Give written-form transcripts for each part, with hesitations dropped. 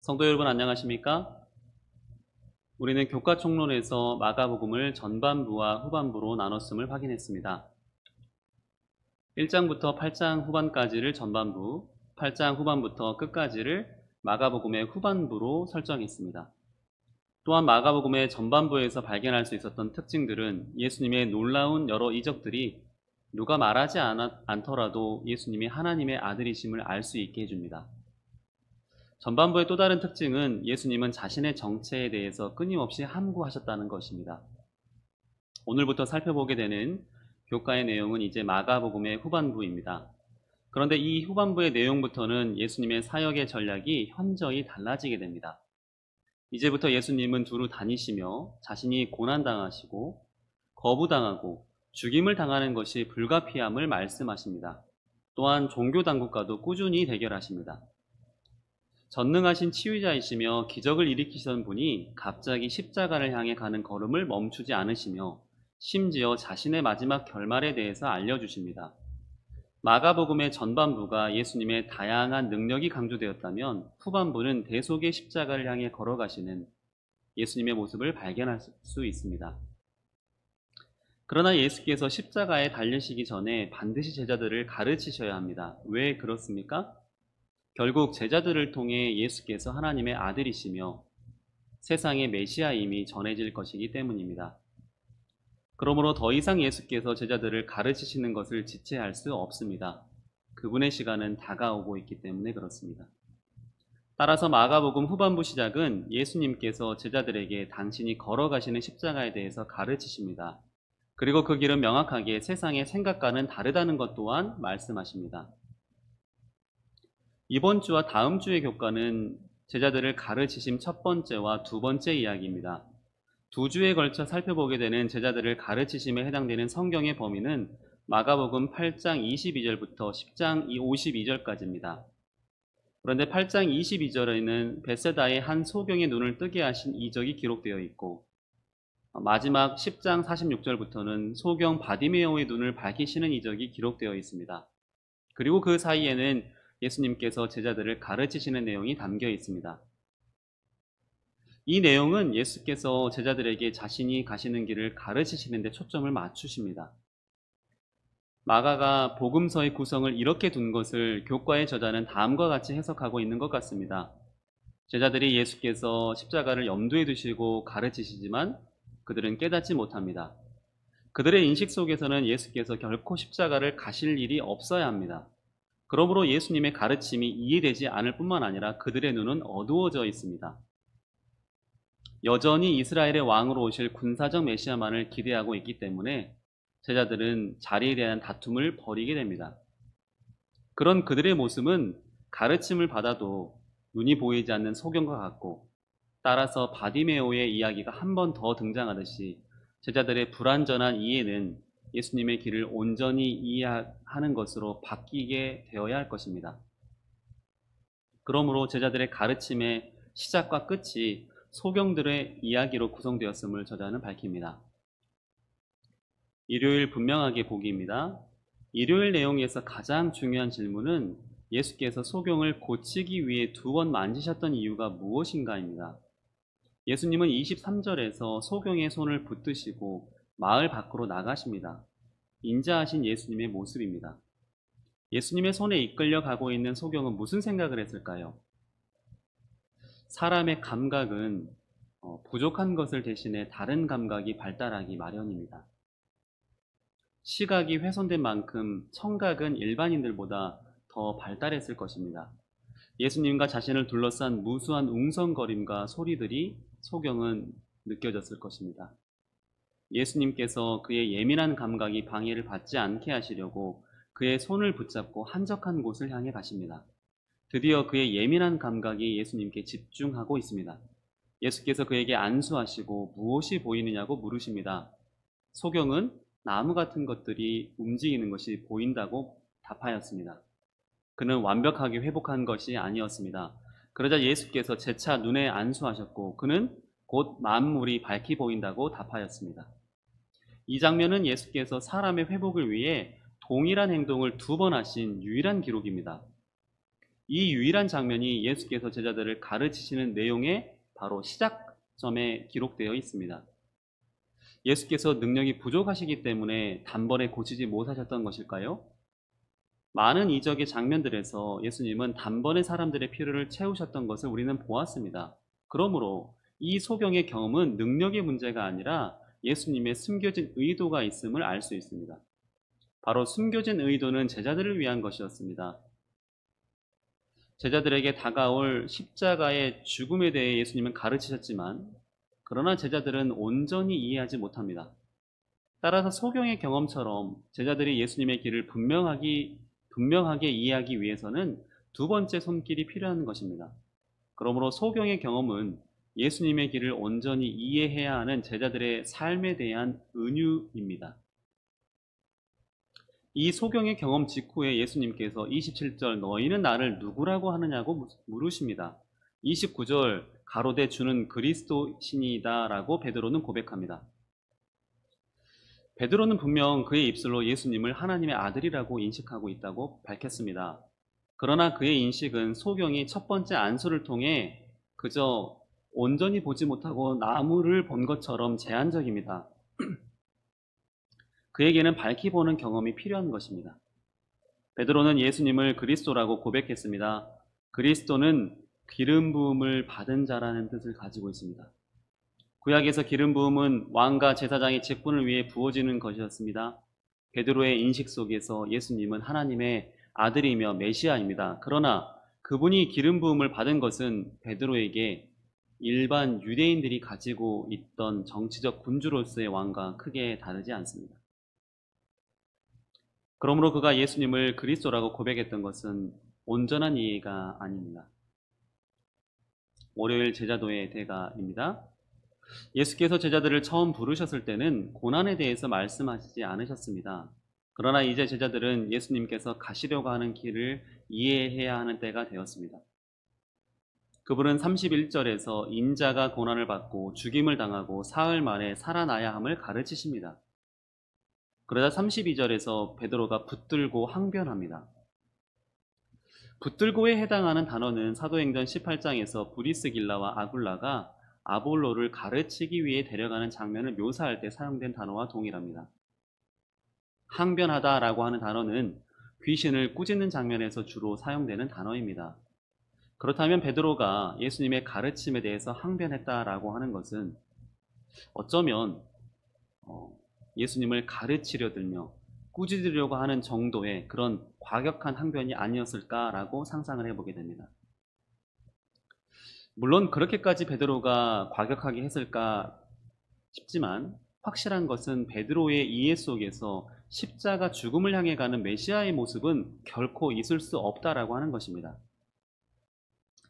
성도 여러분 안녕하십니까? 우리는 교과 총론에서 마가복음을 전반부와 후반부로 나눴음을 확인했습니다. 1장부터 8장 후반까지를 전반부, 8장 후반부터 끝까지를 마가복음의 후반부로 설정했습니다. 또한 마가복음의 전반부에서 발견할 수 있었던 특징들은 예수님의 놀라운 여러 이적들이 누가 말하지 않더라도 예수님이 하나님의 아들이심을 알 수 있게 해줍니다. 전반부의 또 다른 특징은 예수님은 자신의 정체에 대해서 끊임없이 함구하셨다는 것입니다. 오늘부터 살펴보게 되는 교과의 내용은 이제 마가복음의 후반부입니다. 그런데 이 후반부의 내용부터는 예수님의 사역의 전략이 현저히 달라지게 됩니다. 이제부터 예수님은 두루 다니시며 자신이 고난당하시고 거부당하고 죽임을 당하는 것이 불가피함을 말씀하십니다. 또한 종교당국과도 꾸준히 대결하십니다. 전능하신 치유자이시며 기적을 일으키시던 분이 갑자기 십자가를 향해 가는 걸음을 멈추지 않으시며 심지어 자신의 마지막 결말에 대해서 알려주십니다. 마가복음의 전반부가 예수님의 다양한 능력이 강조되었다면 후반부는 대속의 십자가를 향해 걸어가시는 예수님의 모습을 발견할 수 있습니다. 그러나 예수께서 십자가에 달리시기 전에 반드시 제자들을 가르치셔야 합니다. 왜 그렇습니까? 결국 제자들을 통해 예수께서 하나님의 아들이시며 세상의 메시아임이 전해질 것이기 때문입니다. 그러므로 더 이상 예수께서 제자들을 가르치시는 것을 지체할 수 없습니다. 그분의 시간은 다가오고 있기 때문에 그렇습니다. 따라서 마가복음 후반부 시작은 예수님께서 제자들에게 당신이 걸어가시는 십자가에 대해서 가르치십니다. 그리고 그 길은 명확하게 세상의 생각과는 다르다는 것 또한 말씀하십니다. 이번 주와 다음 주의 교과는 제자들을 가르치심 첫 번째와 두 번째 이야기입니다. 두 주에 걸쳐 살펴보게 되는 제자들을 가르치심에 해당되는 성경의 범위는 마가복음 8장 22절부터 10장 52절까지입니다. 그런데 8장 22절에는 벳세다의 한 소경의 눈을 뜨게 하신 이적이 기록되어 있고 마지막 10장 46절부터는 소경 바디메오의 눈을 밝히시는 이적이 기록되어 있습니다. 그리고 그 사이에는 예수님께서 제자들을 가르치시는 내용이 담겨 있습니다. 이 내용은 예수께서 제자들에게 자신이 가시는 길을 가르치시는 데 초점을 맞추십니다. 마가가 복음서의 구성을 이렇게 둔 것을 교과의 저자는 다음과 같이 해석하고 있는 것 같습니다. 제자들이 예수께서 십자가를 염두에 두시고 가르치시지만 그들은 깨닫지 못합니다. 그들의 인식 속에서는 예수께서 결코 십자가를 가실 일이 없어야 합니다. 그러므로 예수님의 가르침이 이해되지 않을 뿐만 아니라 그들의 눈은 어두워져 있습니다. 여전히 이스라엘의 왕으로 오실 군사적 메시아만을 기대하고 있기 때문에 제자들은 자리에 대한 다툼을 벌이게 됩니다. 그런 그들의 모습은 가르침을 받아도 눈이 보이지 않는 소경과 같고, 따라서 바디메오의 이야기가 한 번 더 등장하듯이 제자들의 불완전한 이해는 예수님의 길을 온전히 이해하는 것으로 바뀌게 되어야 할 것입니다. 그러므로 제자들의 가르침의 시작과 끝이 소경들의 이야기로 구성되었음을 저자는 밝힙니다. 일요일 분명하게 보기입니다. 일요일 내용에서 가장 중요한 질문은 예수께서 소경을 고치기 위해 두 번 만지셨던 이유가 무엇인가입니다. 예수님은 23절에서 소경의 손을 붙드시고 마을 밖으로 나가십니다. 인자하신 예수님의 모습입니다. 예수님의 손에 이끌려 가고 있는 소경은 무슨 생각을 했을까요? 사람의 감각은 부족한 것을 대신해 다른 감각이 발달하기 마련입니다. 시각이 훼손된 만큼 청각은 일반인들보다 더 발달했을 것입니다. 예수님과 자신을 둘러싼 무수한 웅성거림과 소리들이 소경은 느껴졌을 것입니다. 예수님께서 그의 예민한 감각이 방해를 받지 않게 하시려고 그의 손을 붙잡고 한적한 곳을 향해 가십니다. 드디어 그의 예민한 감각이 예수님께 집중하고 있습니다. 예수께서 그에게 안수하시고 무엇이 보이느냐고 물으십니다. 소경은 나무 같은 것들이 움직이는 것이 보인다고 답하였습니다. 그는 완벽하게 회복한 것이 아니었습니다. 그러자 예수께서 재차 눈에 안수하셨고 그는 곧 만물이 밝히 보인다고 답하였습니다. 이 장면은 예수께서 사람의 회복을 위해 동일한 행동을 두 번 하신 유일한 기록입니다. 이 유일한 장면이 예수께서 제자들을 가르치시는 내용의 바로 시작점에 기록되어 있습니다. 예수께서 능력이 부족하시기 때문에 단번에 고치지 못하셨던 것일까요? 많은 이적의 장면들에서 예수님은 단번에 사람들의 필요를 채우셨던 것을 우리는 보았습니다. 그러므로 이 소경의 경험은 능력의 문제가 아니라 예수님의 숨겨진 의도가 있음을 알 수 있습니다. 바로 숨겨진 의도는 제자들을 위한 것이었습니다. 제자들에게 다가올 십자가의 죽음에 대해 예수님은 가르치셨지만, 그러나 제자들은 온전히 이해하지 못합니다. 따라서 소경의 경험처럼 제자들이 예수님의 길을 분명하게 이해하기 위해서는 두 번째 손길이 필요한 것입니다. 그러므로 소경의 경험은 예수님의 길을 온전히 이해해야 하는 제자들의 삶에 대한 은유입니다. 이 소경의 경험 직후에 예수님께서 27절 너희는 나를 누구라고 하느냐고 물으십니다. 29절 가로되 주는 그리스도시니이다 라고 베드로는 고백합니다. 베드로는 분명 그의 입술로 예수님을 하나님의 아들이라고 인식하고 있다고 밝혔습니다. 그러나 그의 인식은 소경이 첫 번째 안수를 통해 그저 온전히 보지 못하고 나무를 본 것처럼 제한적입니다. 그에게는 밝히 보는 경험이 필요한 것입니다. 베드로는 예수님을 그리스도라고 고백했습니다. 그리스도는 기름 부음을 받은 자라는 뜻을 가지고 있습니다. 구약에서 기름 부음은 왕과 제사장의 직분을 위해 부어지는 것이었습니다. 베드로의 인식 속에서 예수님은 하나님의 아들이며 메시아입니다. 그러나 그분이 기름 부음을 받은 것은 베드로에게 일반 유대인들이 가지고 있던 정치적 군주로서의 왕과 크게 다르지 않습니다. 그러므로 그가 예수님을 그리스도라고 고백했던 것은 온전한 이해가 아닙니다. 월요일 제자도의 대가입니다. 예수께서 제자들을 처음 부르셨을 때는 고난에 대해서 말씀하시지 않으셨습니다. 그러나 이제 제자들은 예수님께서 가시려고 하는 길을 이해해야 하는 때가 되었습니다. 그분은 31절에서 인자가 고난을 받고 죽임을 당하고 사흘 만에 살아나야 함을 가르치십니다. 그러자 32절에서 베드로가 붙들고 항변합니다. 붙들고에 해당하는 단어는 사도행전 18장에서 브리스길라와 아굴라가 아볼로를 가르치기 위해 데려가는 장면을 묘사할 때 사용된 단어와 동일합니다. 항변하다라고 하는 단어는 귀신을 꾸짖는 장면에서 주로 사용되는 단어입니다. 그렇다면 베드로가 예수님의 가르침에 대해서 항변했다라고 하는 것은 어쩌면 예수님을 가르치려 들며 꾸짖으려고 하는 정도의 그런 과격한 항변이 아니었을까라고 상상을 해보게 됩니다. 물론 그렇게까지 베드로가 과격하게 했을까 싶지만 확실한 것은 베드로의 이해 속에서 십자가 죽음을 향해 가는 메시아의 모습은 결코 있을 수 없다라고 하는 것입니다.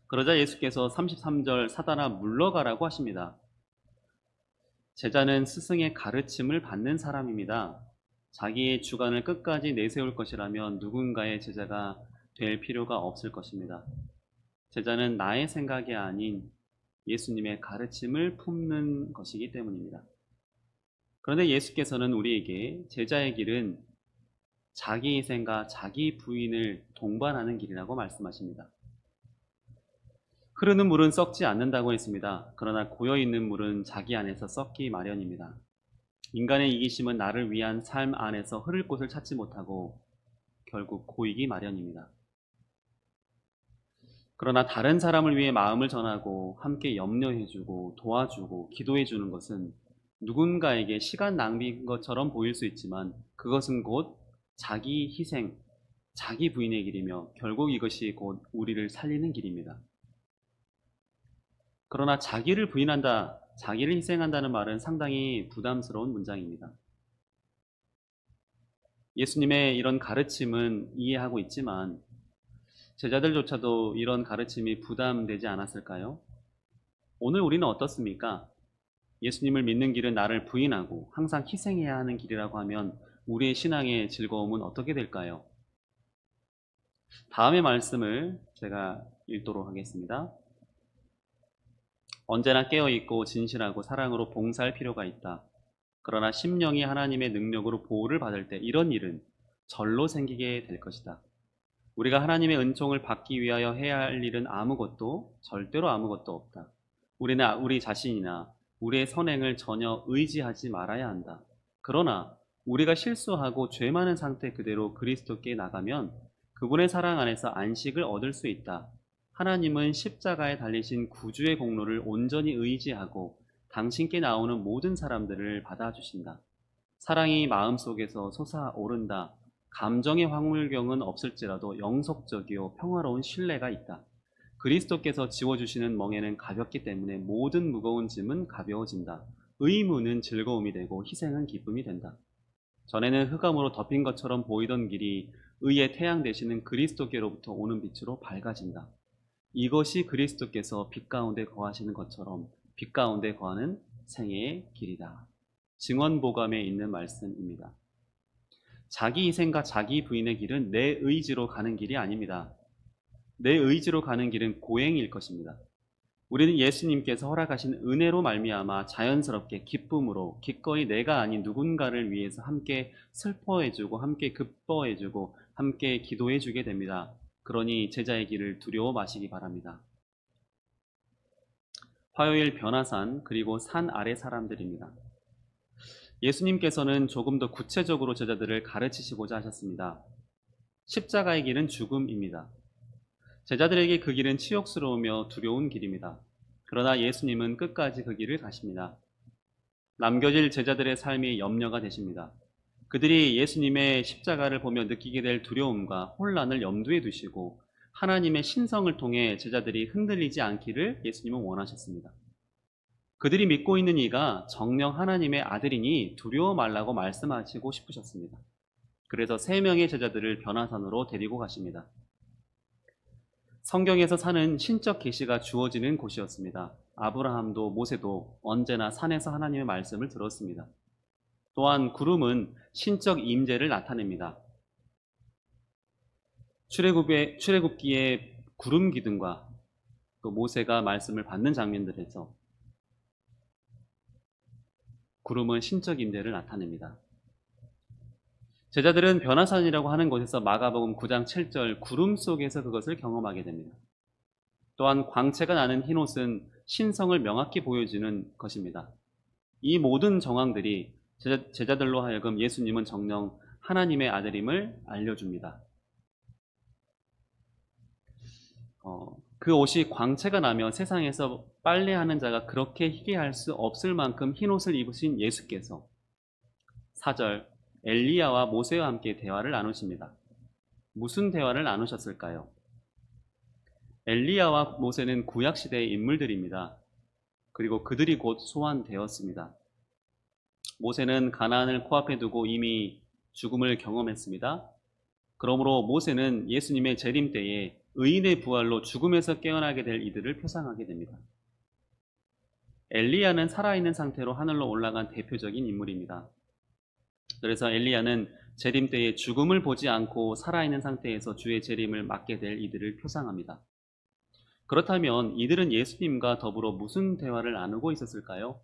그러자 예수께서 33절 사단아 물러가라고 하십니다. 제자는 스승의 가르침을 받는 사람입니다. 자기의 주관을 끝까지 내세울 것이라면 누군가의 제자가 될 필요가 없을 것입니다. 제자는 나의 생각이 아닌 예수님의 가르침을 품는 것이기 때문입니다. 그런데 예수께서는 우리에게 제자의 길은 자기 희생과 자기 부인을 동반하는 길이라고 말씀하십니다. 흐르는 물은 썩지 않는다고 했습니다. 그러나 고여있는 물은 자기 안에서 썩기 마련입니다. 인간의 이기심은 나를 위한 삶 안에서 흐를 곳을 찾지 못하고 결국 고이기 마련입니다. 그러나 다른 사람을 위해 마음을 전하고 함께 염려해주고 도와주고 기도해주는 것은 누군가에게 시간 낭비인 것처럼 보일 수 있지만 그것은 곧 자기 희생, 자기 부인의 길이며 결국 이것이 곧 우리를 살리는 길입니다. 그러나 자기를 부인한다, 자기를 희생한다는 말은 상당히 부담스러운 문장입니다. 예수님의 이런 가르침은 이해하고 있지만 제자들조차도 이런 가르침이 부담되지 않았을까요? 오늘 우리는 어떻습니까? 예수님을 믿는 길은 나를 부인하고 항상 희생해야 하는 길이라고 하면 우리의 신앙의 즐거움은 어떻게 될까요? 다음의 말씀을 제가 읽도록 하겠습니다. 언제나 깨어있고 진실하고 사랑으로 봉사할 필요가 있다. 그러나 심령이 하나님의 능력으로 보호를 받을 때 이런 일은 절로 생기게 될 것이다. 우리가 하나님의 은총을 받기 위하여 해야 할 일은 아무것도, 절대로 아무것도 없다. 우리는 우리 자신이나 우리의 선행을 전혀 의지하지 말아야 한다. 그러나 우리가 실수하고 죄 많은 상태 그대로 그리스도께 나가면 그분의 사랑 안에서 안식을 얻을 수 있다. 하나님은 십자가에 달리신 구주의 공로를 온전히 의지하고 당신께 나오는 모든 사람들을 받아주신다. 사랑이 마음속에서 솟아오른다. 감정의 확물경은 없을지라도 영속적이요 평화로운 신뢰가 있다. 그리스도께서 지워주시는 멍에는 가볍기 때문에 모든 무거운 짐은 가벼워진다. 의무는 즐거움이 되고 희생은 기쁨이 된다. 전에는 흑암으로 덮인 것처럼 보이던 길이 의의 태양 되시는 그리스도께로부터 오는 빛으로 밝아진다. 이것이 그리스도께서 빛 가운데 거하시는 것처럼 빛 가운데 거하는 생애의 길이다. 증언보감에 있는 말씀입니다. 자기 희생과 자기 부인의 길은 내 의지로 가는 길이 아닙니다. 내 의지로 가는 길은 고행일 것입니다. 우리는 예수님께서 허락하신 은혜로 말미암아 자연스럽게 기쁨으로 기꺼이 내가 아닌 누군가를 위해서 함께 슬퍼해주고 함께 기뻐해주고 함께 기도해주게 됩니다. 그러니 제자의 길을 두려워 마시기 바랍니다. 화요일 변화산 그리고 산 아래 사람들입니다. 예수님께서는 조금 더 구체적으로 제자들을 가르치시고자 하셨습니다. 십자가의 길은 죽음입니다. 제자들에게 그 길은 치욕스러우며 두려운 길입니다. 그러나 예수님은 끝까지 그 길을 가십니다. 남겨질 제자들의 삶이 염려가 되십니다. 그들이 예수님의 십자가를 보며 느끼게 될 두려움과 혼란을 염두에 두시고 하나님의 신성을 통해 제자들이 흔들리지 않기를 예수님은 원하셨습니다. 그들이 믿고 있는 이가 정녕 하나님의 아들이니 두려워 말라고 말씀하시고 싶으셨습니다. 그래서 3명의 제자들을 변화산으로 데리고 가십니다. 성경에서 산은 신적 계시가 주어지는 곳이었습니다. 아브라함도 모세도 언제나 산에서 하나님의 말씀을 들었습니다. 또한 구름은 신적 임재를 나타냅니다. 출애굽기의 구름 기둥과 또 모세가 말씀을 받는 장면들에서 구름은 신적 임재를 나타냅니다. 제자들은 변화산이라고 하는 곳에서 마가복음 9장 7절 구름 속에서 그것을 경험하게 됩니다. 또한 광채가 나는 흰옷은 신성을 명확히 보여주는 것입니다. 이 모든 정황들이 제자들로 하여금 예수님은 정녕 하나님의 아들임을 알려줍니다. 그 옷이 광채가 나며 세상에서 빨래하는 자가 그렇게 희게 할 수 없을 만큼 흰옷을 입으신 예수께서 4절 엘리야와 모세와 함께 대화를 나누십니다. 무슨 대화를 나누셨을까요? 엘리야와 모세는 구약시대의 인물들입니다. 그리고 그들이 곧 소환되었습니다. 모세는 가나안을 코앞에 두고 이미 죽음을 경험했습니다. 그러므로 모세는 예수님의 재림 때에 의인의 부활로 죽음에서 깨어나게 될 이들을 표상하게 됩니다. 엘리야는 살아있는 상태로 하늘로 올라간 대표적인 인물입니다. 그래서 엘리야는 재림 때에 죽음을 보지 않고 살아있는 상태에서 주의 재림을 맞게 될 이들을 표상합니다. 그렇다면 이들은 예수님과 더불어 무슨 대화를 나누고 있었을까요?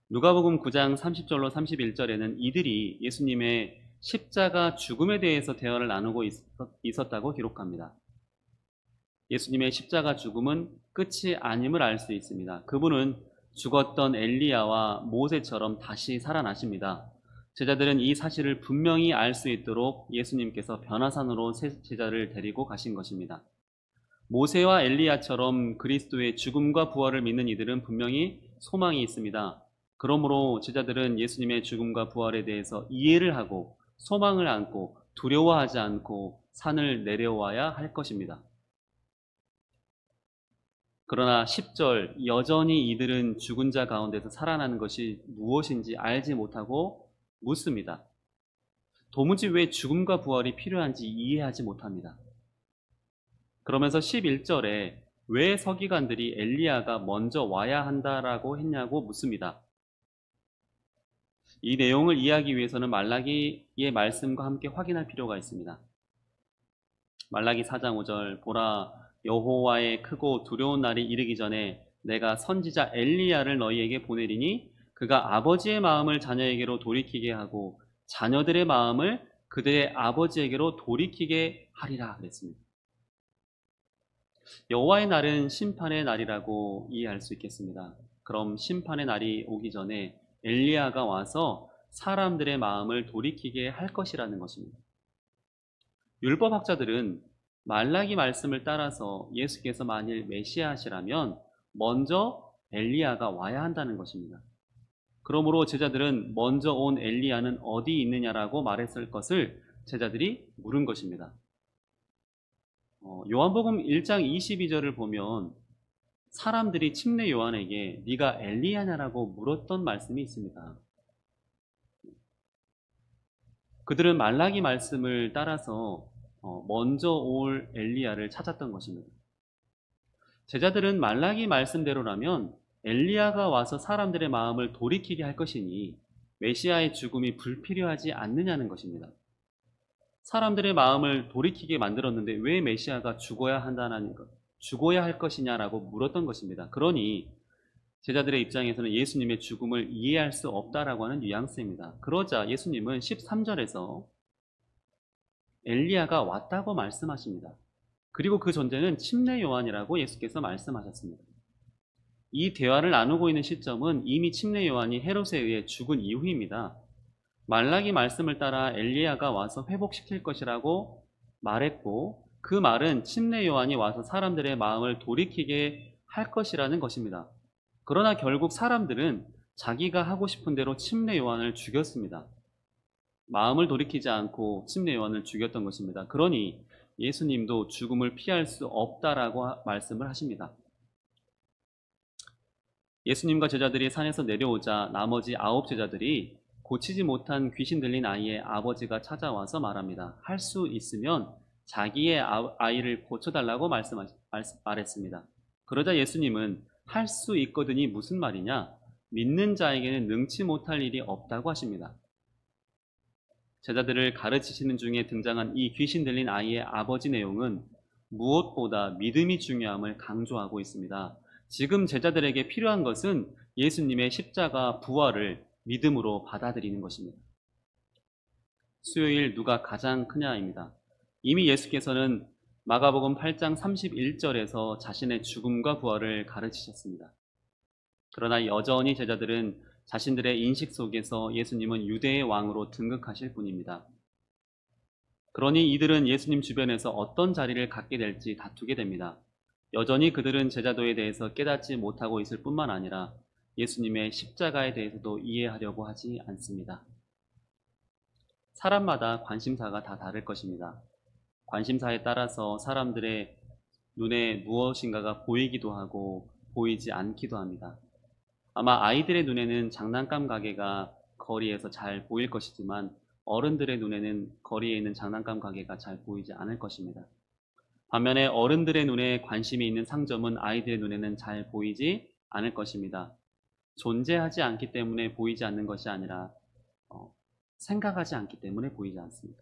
누가복음 9장 30절로 31절에는 이들이 예수님의 십자가 죽음에 대해서 대화를 나누고 있었다고 기록합니다. 예수님의 십자가 죽음은 끝이 아님을 알 수 있습니다. 그분은 죽었던 엘리야와 모세처럼 다시 살아나십니다. 제자들은 이 사실을 분명히 알 수 있도록 예수님께서 변화산으로 제자를 데리고 가신 것입니다. 모세와 엘리야처럼 그리스도의 죽음과 부활을 믿는 이들은 분명히 소망이 있습니다. 그러므로 제자들은 예수님의 죽음과 부활에 대해서 이해를 하고 소망을 안고 두려워하지 않고 산을 내려와야 할 것입니다. 그러나 10절 여전히 이들은 죽은 자 가운데서 살아나는 것이 무엇인지 알지 못하고 묻습니다. 도무지 왜 죽음과 부활이 필요한지 이해하지 못합니다. 그러면서 11절에 왜 서기관들이 엘리야가 먼저 와야 한다라고 했냐고 묻습니다. 이 내용을 이해하기 위해서는 말라기의 말씀과 함께 확인할 필요가 있습니다. 말라기 4장 5절 보라 여호와의 크고 두려운 날이 이르기 전에 내가 선지자 엘리야를 너희에게 보내리니 그가 아버지의 마음을 자녀에게로 돌이키게 하고 자녀들의 마음을 그들의 아버지에게로 돌이키게 하리라 그랬습니다. 여호와의 날은 심판의 날이라고 이해할 수 있겠습니다. 그럼 심판의 날이 오기 전에 엘리야가 와서 사람들의 마음을 돌이키게 할 것이라는 것입니다. 율법학자들은 말라기 말씀을 따라서 예수께서 만일 메시아시라면 먼저 엘리야가 와야 한다는 것입니다. 그러므로 제자들은 먼저 온 엘리야는 어디 있느냐라고 말했을 것을 제자들이 물은 것입니다. 요한복음 1장 22절을 보면 사람들이 침례 요한에게 네가 엘리야냐라고 물었던 말씀이 있습니다. 그들은 말라기 말씀을 따라서 먼저 올 엘리야를 찾았던 것입니다. 제자들은 말라기 말씀대로라면 엘리야가 와서 사람들의 마음을 돌이키게 할 것이니 메시아의 죽음이 불필요하지 않느냐는 것입니다. 사람들의 마음을 돌이키게 만들었는데 왜 메시아가 죽어야 할 것이냐라고 물었던 것입니다. 그러니 제자들의 입장에서는 예수님의 죽음을 이해할 수 없다라고 하는 뉘앙스입니다. 그러자 예수님은 13절에서 엘리야가 왔다고 말씀하십니다. 그리고 그 존재는 침례 요한이라고 예수께서 말씀하셨습니다. 이 대화를 나누고 있는 시점은 이미 침례 요한이 헤롯에 의해 죽은 이후입니다. 말라기 말씀을 따라 엘리야가 와서 회복시킬 것이라고 말했고 그 말은 침례 요한이 와서 사람들의 마음을 돌이키게 할 것이라는 것입니다. 그러나 결국 사람들은 자기가 하고 싶은 대로 침례 요한을 죽였습니다. 마음을 돌이키지 않고 침례 요한을 죽였던 것입니다. 그러니 예수님도 죽음을 피할 수 없다라고 말씀을 하십니다. 예수님과 제자들이 산에서 내려오자 나머지 9 제자들이 고치지 못한 귀신 들린 아이의 아버지가 찾아와서 말합니다. 할 수 있으면 자기의 아이를 고쳐달라고 말했습니다. 그러자 예수님은 할 수 있거든이 무슨 말이냐? 믿는 자에게는 능치 못할 일이 없다고 하십니다. 제자들을 가르치시는 중에 등장한 이 귀신 들린 아이의 아버지 내용은 무엇보다 믿음이 중요함을 강조하고 있습니다. 지금 제자들에게 필요한 것은 예수님의 십자가 부활을 믿음으로 받아들이는 것입니다. 수요일 누가 가장 크냐입니다. 이미 예수께서는 마가복음 8장 31절에서 자신의 죽음과 부활을 가르치셨습니다. 그러나 여전히 제자들은 자신들의 인식 속에서 예수님은 유대의 왕으로 등극하실 분입니다. 그러니 이들은 예수님 주변에서 어떤 자리를 갖게 될지 다투게 됩니다. 여전히 그들은 제자도에 대해서 깨닫지 못하고 있을 뿐만 아니라 예수님의 십자가에 대해서도 이해하려고 하지 않습니다. 사람마다 관심사가 다 다를 것입니다. 관심사에 따라서 사람들의 눈에 무엇인가가 보이기도 하고 보이지 않기도 합니다. 아마 아이들의 눈에는 장난감 가게가 거리에서 잘 보일 것이지만 어른들의 눈에는 거리에 있는 장난감 가게가 잘 보이지 않을 것입니다. 반면에 어른들의 눈에 관심이 있는 상점은 아이들의 눈에는 잘 보이지 않을 것입니다. 존재하지 않기 때문에 보이지 않는 것이 아니라 생각하지 않기 때문에 보이지 않습니다.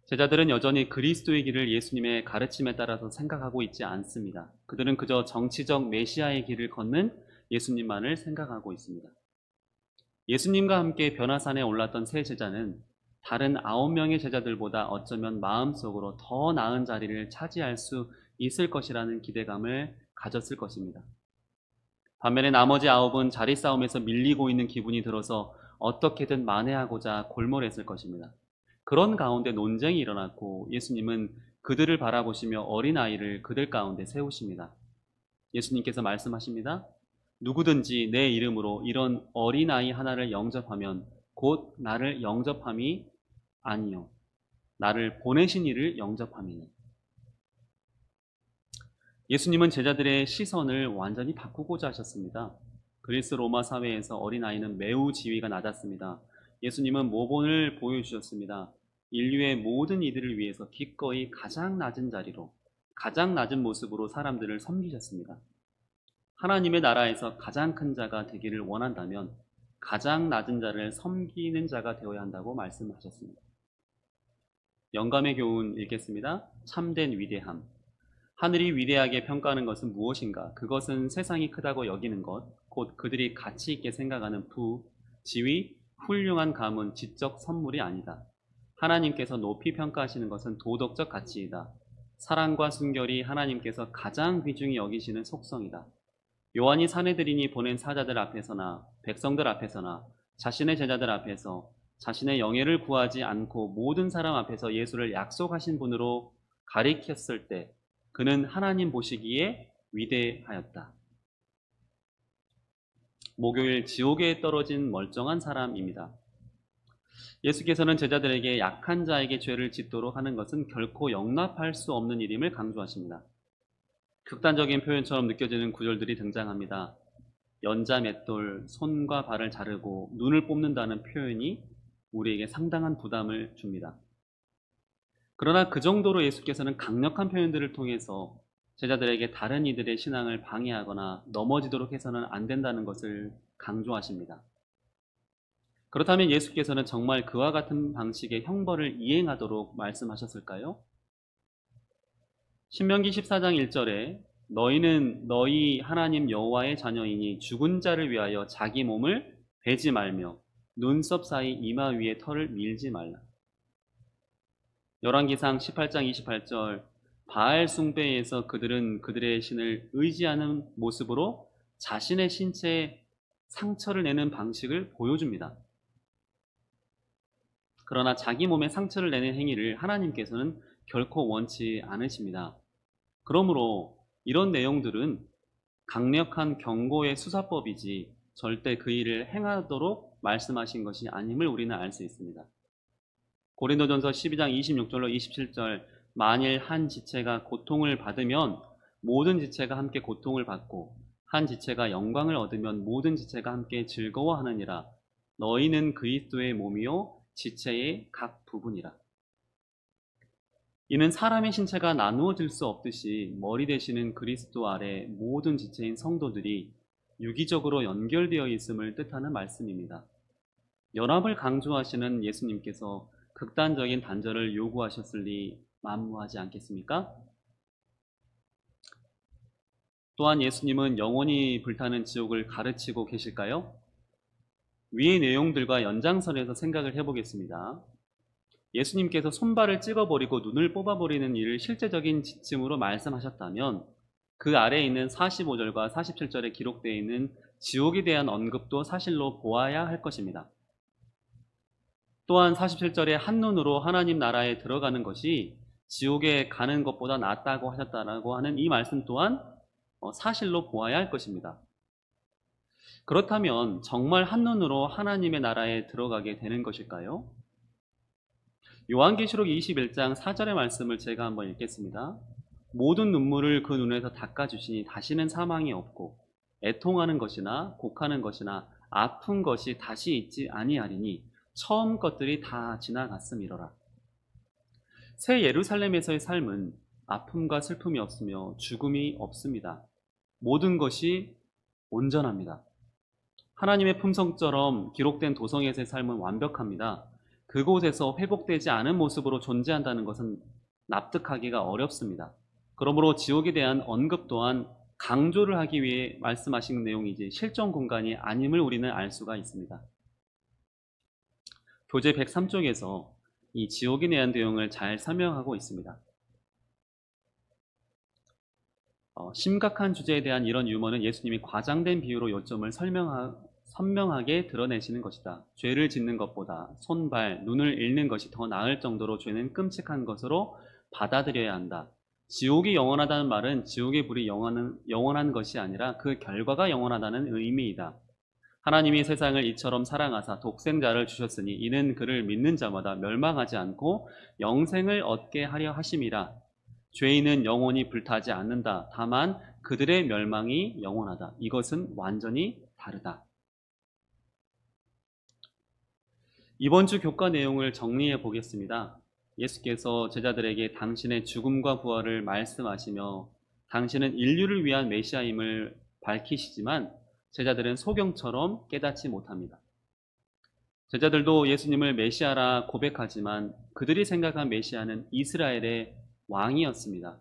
제자들은 여전히 그리스도의 길을 예수님의 가르침에 따라서 생각하고 있지 않습니다. 그들은 그저 정치적 메시아의 길을 걷는 예수님만을 생각하고 있습니다. 예수님과 함께 변화산에 올랐던 세 제자는 다른 9명의 제자들보다 어쩌면 마음속으로 더 나은 자리를 차지할 수 있을 것이라는 기대감을 가졌을 것입니다. 반면에 나머지 9은 자리 싸움에서 밀리고 있는 기분이 들어서 어떻게든 만회하고자 골몰했을 것입니다. 그런 가운데 논쟁이 일어났고 예수님은 그들을 바라보시며 어린아이를 그들 가운데 세우십니다. 예수님께서 말씀하십니다. 누구든지 내 이름으로 이런 어린아이 하나를 영접하면 곧 나를 영접함이 아니요 나를 보내신 이를 영접함이니. 예수님은 제자들의 시선을 완전히 바꾸고자 하셨습니다. 그리스 로마 사회에서 어린아이는 매우 지위가 낮았습니다. 예수님은 모본을 보여주셨습니다. 인류의 모든 이들을 위해서 기꺼이 가장 낮은 자리로 가장 낮은 모습으로 사람들을 섬기셨습니다. 하나님의 나라에서 가장 큰 자가 되기를 원한다면 가장 낮은 자를 섬기는 자가 되어야 한다고 말씀하셨습니다. 영감의 교훈 읽겠습니다. 참된 위대함. 하늘이 위대하게 평가하는 것은 무엇인가? 그것은 세상이 크다고 여기는 것, 곧 그들이 가치 있게 생각하는 부, 지위, 훌륭한 가문, 지적 선물이 아니다. 하나님께서 높이 평가하시는 것은 도덕적 가치이다. 사랑과 순결이 하나님께서 가장 귀중히 여기시는 속성이다. 요한이 사내들인이 보낸 사자들 앞에서나 백성들 앞에서나 자신의 제자들 앞에서 자신의 영예를 구하지 않고 모든 사람 앞에서 예수를 약속하신 분으로 가리켰을 때 그는 하나님 보시기에 위대하였다. 목요일 지옥에 떨어진 멀쩡한 사람입니다. 예수께서는 제자들에게 약한 자에게 죄를 짓도록 하는 것은 결코 용납할 수 없는 일임을 강조하십니다. 극단적인 표현처럼 느껴지는 구절들이 등장합니다. 연자 맷돌, 손과 발을 자르고 눈을 뽑는다는 표현이 우리에게 상당한 부담을 줍니다. 그러나 그 정도로 예수께서는 강력한 표현들을 통해서 제자들에게 다른 이들의 신앙을 방해하거나 넘어지도록 해서는 안 된다는 것을 강조하십니다. 그렇다면 예수께서는 정말 그와 같은 방식의 형벌을 이행하도록 말씀하셨을까요? 신명기 14장 1절에 너희는 너희 하나님 여호와의 자녀이니 죽은 자를 위하여 자기 몸을 베지 말며 눈썹 사이 이마 위에 털을 밀지 말라. 열왕기상 18장 28절 바알 숭배에서 그들은 그들의 신을 의지하는 모습으로 자신의 신체에 상처를 내는 방식을 보여줍니다. 그러나 자기 몸에 상처를 내는 행위를 하나님께서는 결코 원치 않으십니다. 그러므로 이런 내용들은 강력한 경고의 수사법이지 절대 그 일을 행하도록 말씀하신 것이 아님을 우리는 알 수 있습니다. 고린도전서 12장 26절로 27절 만일 한 지체가 고통을 받으면 모든 지체가 함께 고통을 받고 한 지체가 영광을 얻으면 모든 지체가 함께 즐거워하느니라. 너희는 그리스도의 몸이요 지체의 각 부분이라. 이는 사람의 신체가 나누어질 수 없듯이 머리 되시는 그리스도 아래 모든 지체인 성도들이 유기적으로 연결되어 있음을 뜻하는 말씀입니다. 연합을 강조하시는 예수님께서 극단적인 단절을 요구하셨으니 만무하지 않겠습니까? 또한 예수님은 영원히 불타는 지옥을 가르치고 계실까요? 위의 내용들과 연장선에서 생각을 해보겠습니다. 예수님께서 손발을 찍어버리고 눈을 뽑아버리는 일을 실제적인 지침으로 말씀하셨다면 그 아래에 있는 45절과 47절에 기록되어 있는 지옥에 대한 언급도 사실로 보아야 할 것입니다. 또한 47절에 한눈으로 하나님 나라에 들어가는 것이 지옥에 가는 것보다 낫다고 하셨다라고 하는 이 말씀 또한 사실로 보아야 할 것입니다. 그렇다면 정말 한눈으로 하나님의 나라에 들어가게 되는 것일까요? 요한계시록 21장 4절의 말씀을 제가 한번 읽겠습니다. 모든 눈물을 그 눈에서 닦아주시니 다시는 사망이 없고 애통하는 것이나 곡하는 것이나 아픈 것이 다시 있지 아니하리니 처음 것들이 다 지나갔음이로라. 새 예루살렘에서의 삶은 아픔과 슬픔이 없으며 죽음이 없습니다. 모든 것이 온전합니다. 하나님의 품성처럼 기록된 도성에서의 삶은 완벽합니다. 그곳에서 회복되지 않은 모습으로 존재한다는 것은 납득하기가 어렵습니다. 그러므로 지옥에 대한 언급 또한 강조를 하기 위해 말씀하신 내용이지 실존 공간이 아님을 우리는 알 수가 있습니다. 교재 103쪽에서 이 지옥에 대한 내용을 잘 설명하고 있습니다. 심각한 주제에 대한 이런 유머는 예수님이 과장된 비유로 요점을 선명하게 드러내시는 것이다. 죄를 짓는 것보다 손발, 눈을 잃는 것이 더 나을 정도로 죄는 끔찍한 것으로 받아들여야 한다. 지옥이 영원하다는 말은 지옥의 불이 영원한 것이 아니라 그 결과가 영원하다는 의미이다. 하나님이 세상을 이처럼 사랑하사 독생자를 주셨으니 이는 그를 믿는 자마다 멸망하지 않고 영생을 얻게 하려 하심이라. 죄인은 영원히 불타지 않는다. 다만 그들의 멸망이 영원하다. 이것은 완전히 다르다. 이번 주 교과 내용을 정리해 보겠습니다. 예수께서 제자들에게 당신의 죽음과 부활을 말씀하시며 당신은 인류를 위한 메시아임을 밝히시지만 제자들은 소경처럼 깨닫지 못합니다. 제자들도 예수님을 메시아라 고백하지만 그들이 생각한 메시아는 이스라엘의 왕이었습니다.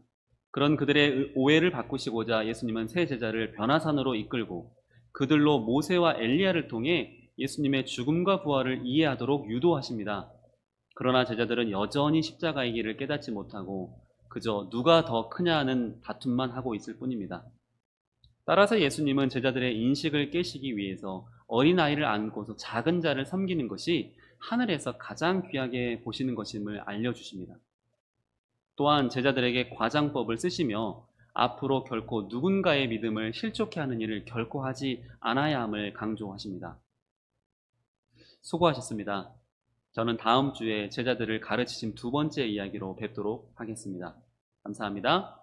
그런 그들의 오해를 바꾸시고자 예수님은 세 제자를 변화산으로 이끌고 그들로 모세와 엘리야를 통해 예수님의 죽음과 부활을 이해하도록 유도하십니다. 그러나 제자들은 여전히 십자가의 길을 깨닫지 못하고 그저 누가 더 크냐는 다툼만 하고 있을 뿐입니다. 따라서 예수님은 제자들의 인식을 깨시기 위해서 어린아이를 안고서 작은 자를 섬기는 것이 하늘에서 가장 귀하게 보시는 것임을 알려주십니다. 또한 제자들에게 과장법을 쓰시며 앞으로 결코 누군가의 믿음을 실족해 하는 일을 결코 하지 않아야 함을 강조하십니다. 수고하셨습니다. 저는 다음 주에 제자들을 가르치신 두 번째 이야기로 뵙도록 하겠습니다. 감사합니다.